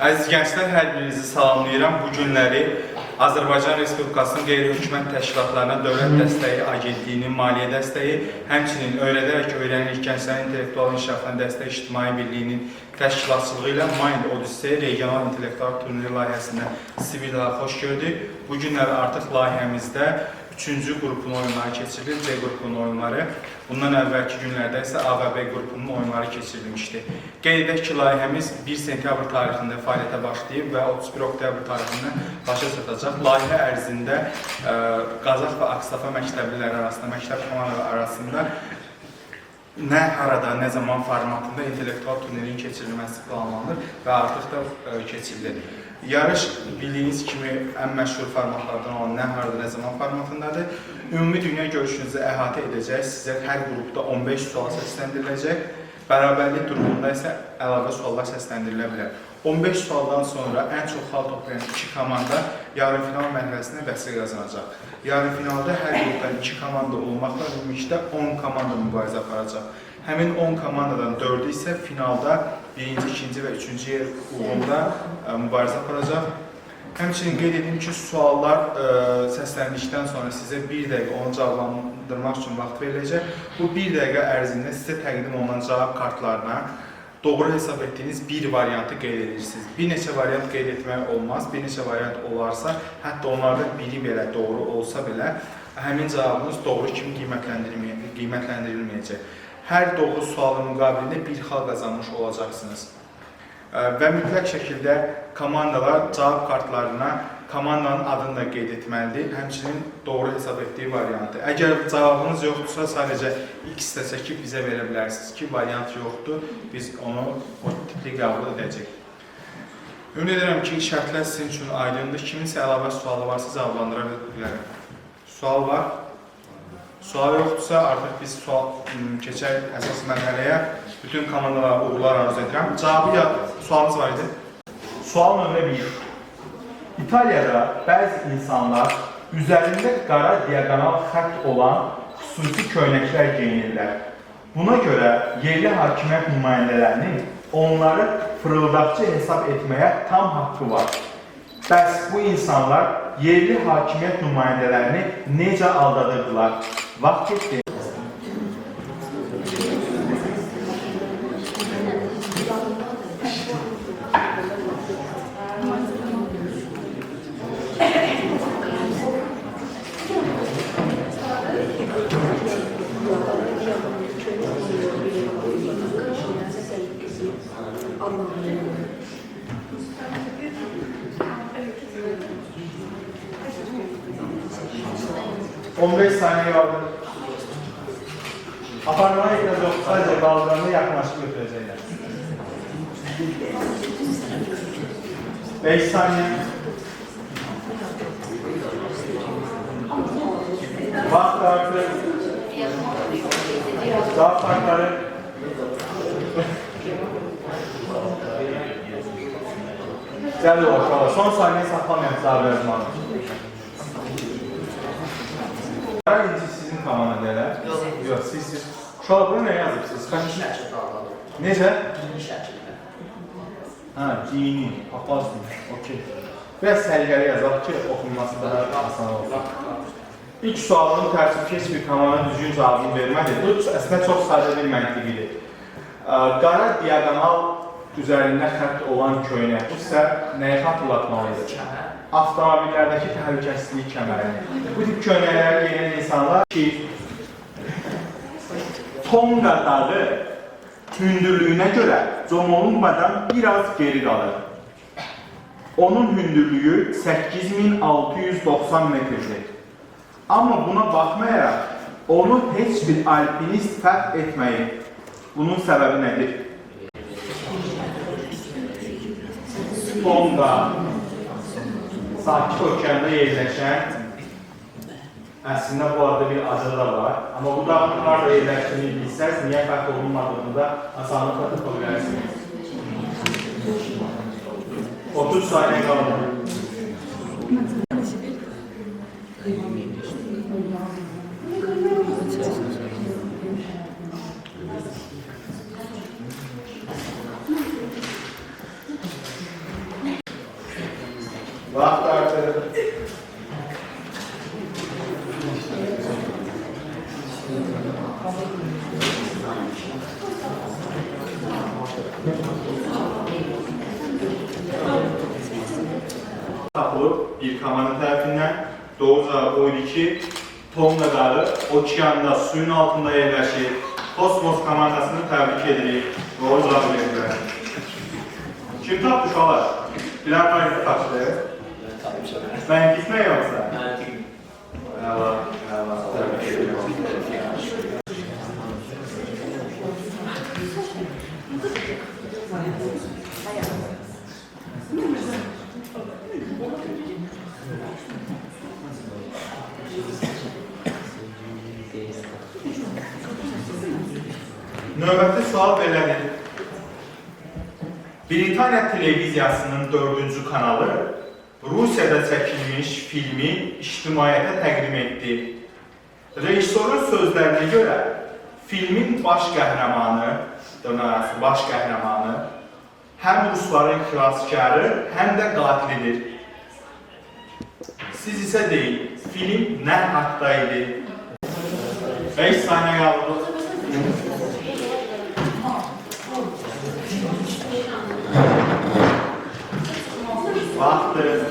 Əziz gənclər, hər birinizi salamlayıram. Bu günləri Azərbaycan Respublikasının qeyri-hökumət təşkilatlarına Dövlət Dəstəyi Agentliyinin maliyyə dəstəyi, həmçinin Öyrədərək Öyrənirik Gənclərin İntellektual İnkişafına Dəstək İctimai Birliyinin təşkilatçılığı ilə Mind Odyssey regional intellektual turniri layihəsində sizi bir daha xoş gördük. Bu günləri artıq layihəmizdə 3-cü qrupun oyunları keçirilir, C qrupunun oyunları. Bundan əvvəlki günlərdə isə A və B qrupunun oyunları keçirilmişdi. Qeyd edək ki, layihəmiz 1 sentyabr tarixində fəaliyyətə başlayıb və 31 oktyabr tarixində başa çatacaq. Layihə ərzində Qazax və Aksafa məktəbliləri arasında, məktəb komandaları arasında nə harada, nə zaman formatında intellektual turnirin keçirilməsi planlanır və artıq da keçirilir. Yarış bildiyiniz kimi ən məşhur formatlardan olan nə harada, nə zaman formatındadır. Ümumi dünya görüşünüzü əhatə edəcək, sizə hər qrupda 15 sual səsləndiriləcək. Bərabərlik durumunda isə əlavə suallar səsləndirilə bilər. 15 sualdan sonra ən çox xal toplayan 2 komanda yarımfinal mərhələsində vəsələ qazanacaq. Yarımfinalda hər qrupdan 2 komanda olmaqla ümumilikdə 10 komanda mübarizə aparacaq. Həmin 10 komandadan 4-ü isə finalda 1-ci, 2-ci və 3-cü yer uğrunda mübarizə aparacaq. Həmçinin qeyd edim ki, suallar səsləndikdən sonra sizə 1 dəqiqə onu cavablandırmaq üçün vaxt veriləcək. Bu 1 dəqiqə ərzində sizə təqdim olunan cavab kartlarına doğru hesab etdiyiniz bir variantı qeyd edirsiniz. Bir neçə variant qeyd etmək olmaz. Bir neçə variant olarsa, hətta onlardan biri belə doğru olsa belə, həmin cavabınız doğru kimi qiymətləndirilməyəcək. Hər doğru sualın müqabilində bir xal qazanmış olacaqsınız. Və mütləq şəkildə komandalar cavab kartlarına komandanın adını da qeyd etməlidir, həmçinin doğru hesab etdiyi variantı. Əgər cavabınız yoxdursa, sadəcə X də çəkib bizə verə bilərsiniz ki, variant yoxdur, biz onu o tipli qəbul edəcək. Ümid edirəm ki, şərtlər sizin üçün aydındır. Kiminsə əlavə sualı varsa cavablandıra bilərəm. Sual var. Sual yoxdursa, artıq biz keçək əsas mərhələyə. Bütün komandalara uğurlar arzu edirəm. Cavabı sualınız var idi. Sual nömrə 1. İtaliyada bəzi insanlar üzərində qara diagonal xətt olan xüsusi köynəklər geyinirlər. Buna görə yerli hakimiyyət nümayəndələrinin onları fırıldaqçı hesab etməyə tam haqqı var. Bəs bu insanlar yerli hakimiyyət nümayəndələrini necə aldadırdılar? Vaxt getdi. On 15 saniye vardı. Apartmana ekran yok, sadece bazılarını yaklaşık götürecekler. 5 saniye. Vaxt artık. Daha farkları. Güzel olur. Son saniye saklamayalım daha biraz zaman. Sizin komanda deyələr? Yox, siz. Uşaqlar buna nə yazırsınız? Necə? Hə, dini, papazdır. Okey. Biraz səliqəli yazaq ki, oxunması daha asan olsun. İlk sualın tərtibkeş bir komanda düzgün cavabını vermədi. Bu əslində çox sadə bir məntiqidir. Qara diagonal üzərində xətt olan köynək. Bu sizə nəyi xatırlatmalıdır? Avtomobillərdəki təhlükəsizlik kəmərini. Bu tip köynəkləri geyinən insanlar ki, Tonga dağı hündürlüyünə görə Comolungmadan biraz geri qalır. Onun hündürlüyü 8690 metrdir. Amma buna baxmayaraq, onu heç bir alpinist fərq etməyib. Bunun səbəbi nədir? Tonga Sakit Okeanda yerləşən, əslində bu arada bir ada da var. Amma bu dağın harada yerləşdiyini bilsəz, niyə fərq olunmadığını da asanlıqla tapa bilərsiniz. 30 saniyə qaldı. Vaxt artıq. Tapılıb bir komanda tərəfindən. Doğru cavab oydu ki, Tonga Dağı okeanda, suyun altında yerləşir. Kosmos komandasını təbrik edirik. Doğru cavab verdilər. Kim tapdı uşaqlar? Bilən var tapdı. Mən gitmək yoxsa? Əla, təbrik ediyorum. Növbəti sual belədir. Britaniya televiziyasının 4-cü kanalı Rusiyada çəkilmiş filmi ictimaiyyətə təqdim etdi. Rejissorun sözlərinə görə filmin baş qəhrəmanı həm Rusların xilaskarı, həm də qatilidir. Siz isə deyin, film nə haqda idi? 5 saniyə qaldı. Vaxtdır.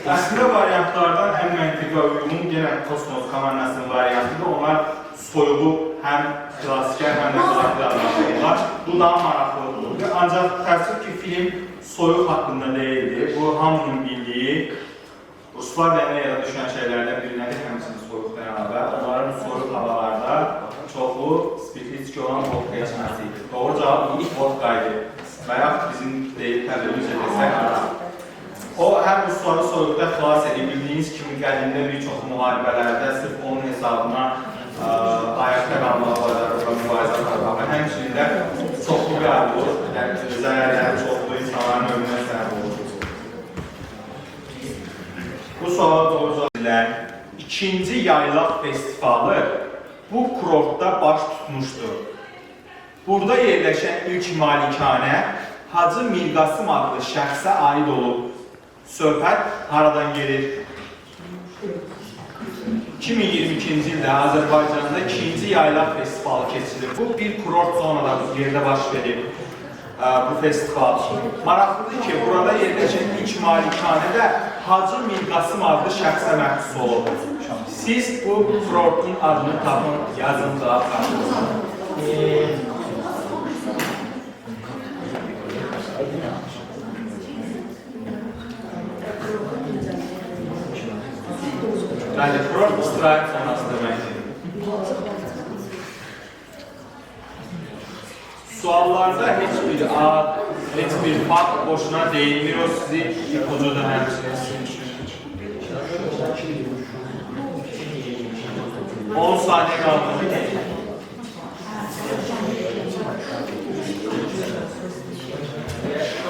Əslində variantlardan ən məntiqə uyğun yenə Kosmos komandasının variantıdır. Onlar soyuğu həm klasikər, həm də qatil adlandırırlar. Bu daha maraqlı olur. Ancaq təəssüf ki, film soyuq haqqında deyildi. Bu hamının bildiyi, Ruslar dənəyə düşən şeylərdən biri nədir? Həmçinin soyuqdan əlavə. Onların soyuq havalarda çoxu spirtli içki olan vodka içməsi idi. Doğru cavab vodka idi. Və yaxud bizim deyib təbirimiz edilsək artıq. O, həm Rusları soyuqda xilas edib, bildiyiniz kimi qədimdə bir çox müharibələrdə sırf onun hesabına ayaqda qalmağa bacarırlar, mübarizə aparmağa. Həmçinin də çoxlu qəbul olur, zərərləri çoxlu insanların ölümünə səbəb olur. Bu suala doğru cavab edilən ikinci yaylaq festivalı bu kurortda baş tutmuşdur. Burada yerləşən ilk malikanə Hacı Mirqasım adlı şəxsə aid olub. Söhbət haradan gelir? 2022-ci ildə Azərbaycanda ikinci yaylaq festivalı keçirir. Bu bir kurort zonada yerdə baş verir bu festival. Maraqlıdır ki, burada yerləşən ilk malikanə də Hacı Mirqasım adlı şəxsə məxsus olub. Siz bu kurortun adını tapın, yazın cavab tapın. Bəli, kurort istirahət zonası deməkdir. Suallarda heç bir ad, heç bir fakt boşuna deyilmir, o sizi ipucu da həmçinin. 10 saniyə qaldı.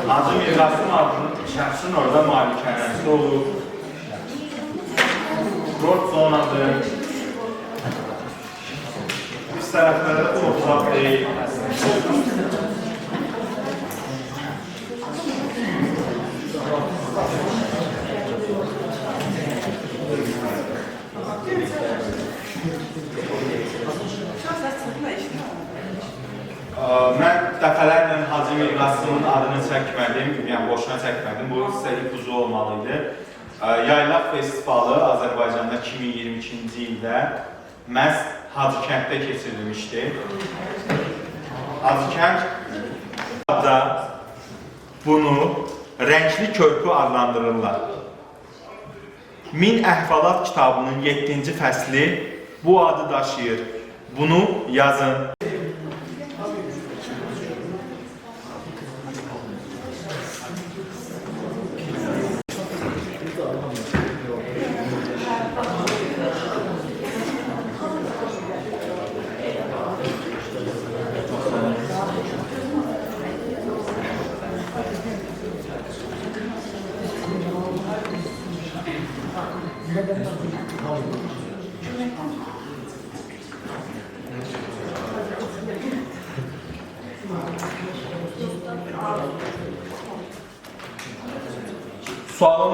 Hacı Mirqasım adının şəxsin orada malikanəsi olur. Kurort zonadır. Üst tərəflərdə çox uzaq deyil. Mən dəfələrlə Hacı Mirqasımın adını çəkmədim, yəni boşuna çəkmədim. Bu sizə ipucu olmalıydı. Yaylaq festivalı Azərbaycanda 2022-ci ildə məhz Hacıkənddə keçirilmişdi. Hacıkənd da bunu Rəngli Körpü adlandırırlar. Min Əhvalat kitabının 7-ci fəsli bu adı daşıyır. Bunu yazın. Sualın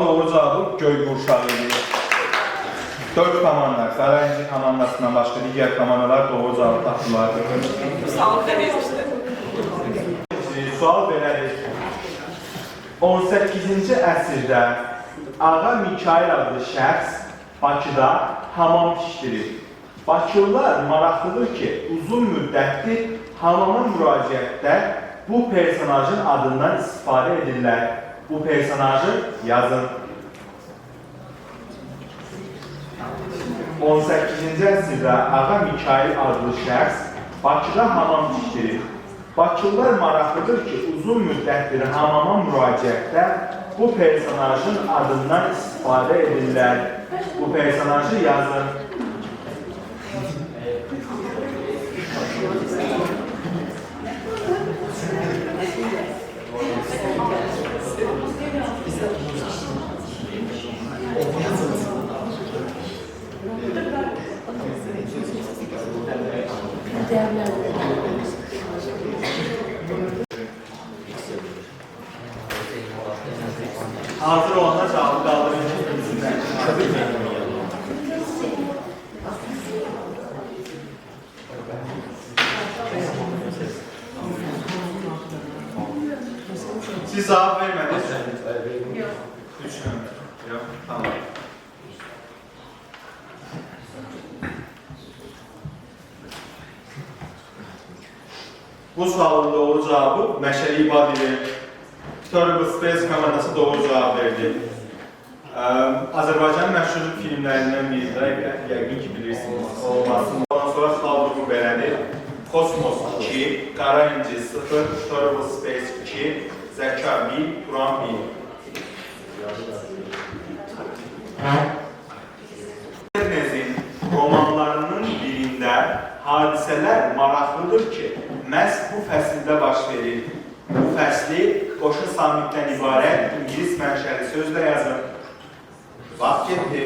doğru cevabı göy qurşağı idi. 4 komanda, Qarainci komandasından başqa digər komandalar doğru cavabı tapdılar. Sağ olun, deməyəcəkdir. Sual belədir. 18-ci əsrdə Ağa Mikail adlı şəxs Bakıda hamam tikdirir. Bakılılar maraqlıdır ki, uzun müddətdir hamama müraciətdə bu personajın adından istifadə edirlər. Bu personajı yazın. 18-ci əsrdə Ağa Mikail adlı şəxs Bakıda hamam tikdirir. Bakılılar maraqlıdır ki, uzun müddətdir hamama müraciətdə bu personajın adından istifadə edirlər. Bu personajı yazın. Hazır olana cevabı kaldırın. Siz cevap vermediniz. Yok. 3 nömrə. Yok, tamam. Bu sualın doğru cevabı Məşəli İbad idi. Terrible Space komandası doğru cevap verdi. Azərbaycan məşhur filmlərindən biridir, yəqin ki bilirsiniz. Olmasın. Ondan sonra xalq bu belədir. Kosmos 2, Qarainci 0, Terrible Space 2, Zəka 1, Turan 1. Ernezin romanlarının birində hadisələr maraqlıdır ki, məhz bu fəsildə baş verir. Bu fəsli qoşu samitdən ibarət İngilis mənşəli sözlə yazın. Vaxt getdi.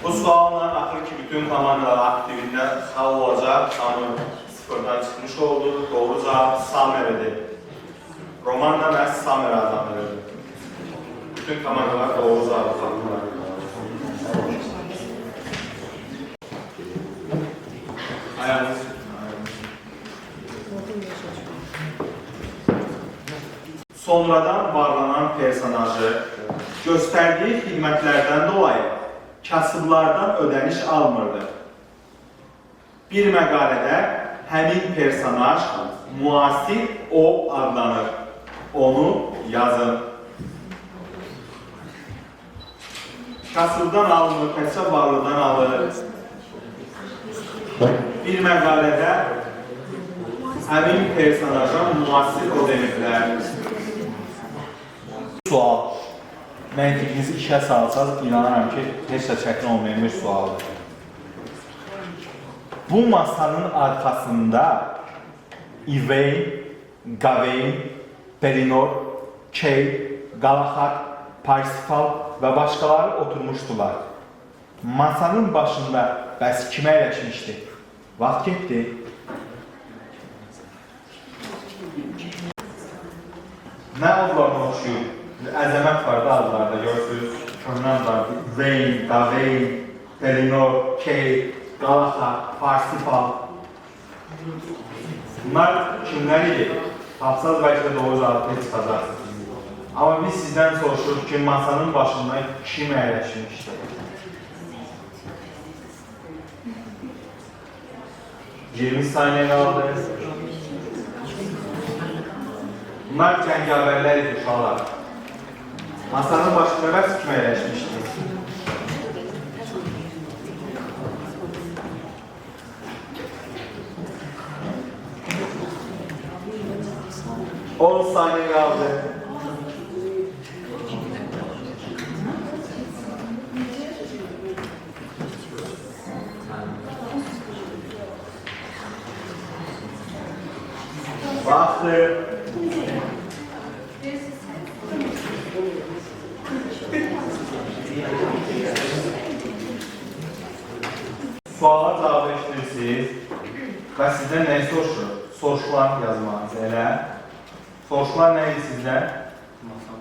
Bu sualla axır ki bütün komandalar aktivində xal olacaq, hamı sıfırdan çıxmış oldu. Doğru cavab Samer'dir. Romanla məhz Samer adlandırıldı. Bütün komandalar doğru cavabı tapdılar. Ayağınız. Sonradan varlanan personajı göstərdiyi xidmətlərdən dolayı kasıblardan ödəniş almırdı. Bir məqalədə həmin personaj müasir o adlanır. Onu yazın. Kasıbdan alınır, təkcə varlıdan alır. Bir məqalədə həmin personaja müasir o denirlər. Sual. Məntiqinizi işə salsanız, inanıram ki, heç də çətin olmayan bir sualdır. Bu masanın arxasında İveyn, Gaveyn, Pelinor, Key, Galahad, Parsifal və başqaları oturmuşdular. Masanın başında bəs kimə əyləşmişdi? Vaxt getdi. Nə adlarına oxşuyur? Əzəmət var da adlarda, görürsünüz. Kömran var, Veyn, Gaveyn, Pelinor, Key, Galahad, Parsifal. Bunlar kimlər idi? Tapsaz bəlkə də doğru cavabı çıxacaqsınız. Amma biz sizdən soruşuruq ki, masanın başında kim əyləşmişdi? Yirmi saniye qaldı. Bunlar cəngavərlər idi, uşaqlar. Masanın başında bəs kim əyləşmişdi? On saniye qaldı. Vaxtı. Suala cavab eşitirsiniz və sizdən nəyi soruşur? Soruşulan yazmanız elə. Soruşulan nə idi sizdən?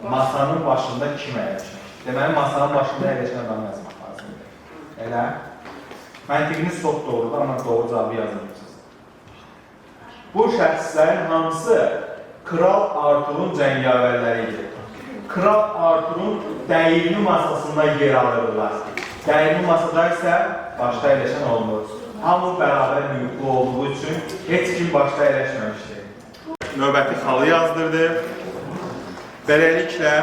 Masanın başında kim əyləşmək? Deməli, masanın başında əyləşən adamı yazmaq lazımdır. Elə. Məntiqiniz çox doğrudur, amma doğru cavabı yazmırsınız. Bu şəxslərin hamısı Kral Arturun cəngavərləri idi. Kral Arturun dəyirmi masasında yer alırlar. Dəyirmi masada isə başda əyləşən olmur. Hamı bərabər hüquqlu olduğu üçün heç kim başda əyləşməmişdir. Növbəti xalı yazdırdı. Beləliklə,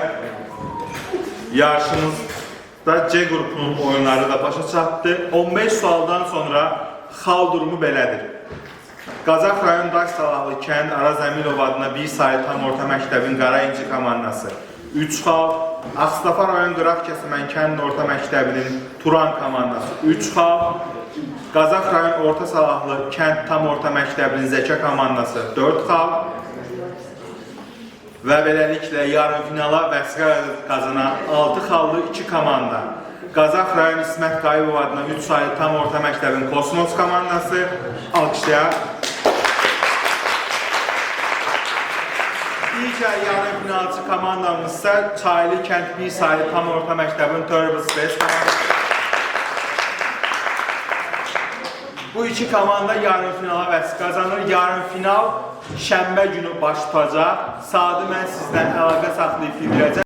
yarışımızda C qrupunun oyunları da başa çatdı. 15 sualdan sonra xal durumu belədir. Qazax rayon Daş Salahlı kənd Araz Əmilov adına bir sayı tam orta məktəbin Qara İnci komandası 3 xal, Ağstafa rayon Qıraq Kəsimən kənd orta məktəbinin Turan komandası 3 xal, Qazax rayon Orta Salahlı kənd tam orta məktəbinin Zəkə komandası 4 xal və beləliklə yarım finala vəsqə qazanan 6 xallı 2 komanda Qazax rayon İsmət Qayıbov adına 3 sayı tam orta məktəbin Kosmos komandası alqışlayaq. Digər yarım finalçı komandamız isə Çaylı kənd 1 sayı tam orta məktəbin Turbo Space komandası. Bu iki komanda yarım finala vəsq qazanır. Yarım final şənbə günü baş tutacaq. Saatı mən sizdən əlaqə saxlayıb bildirəcəm.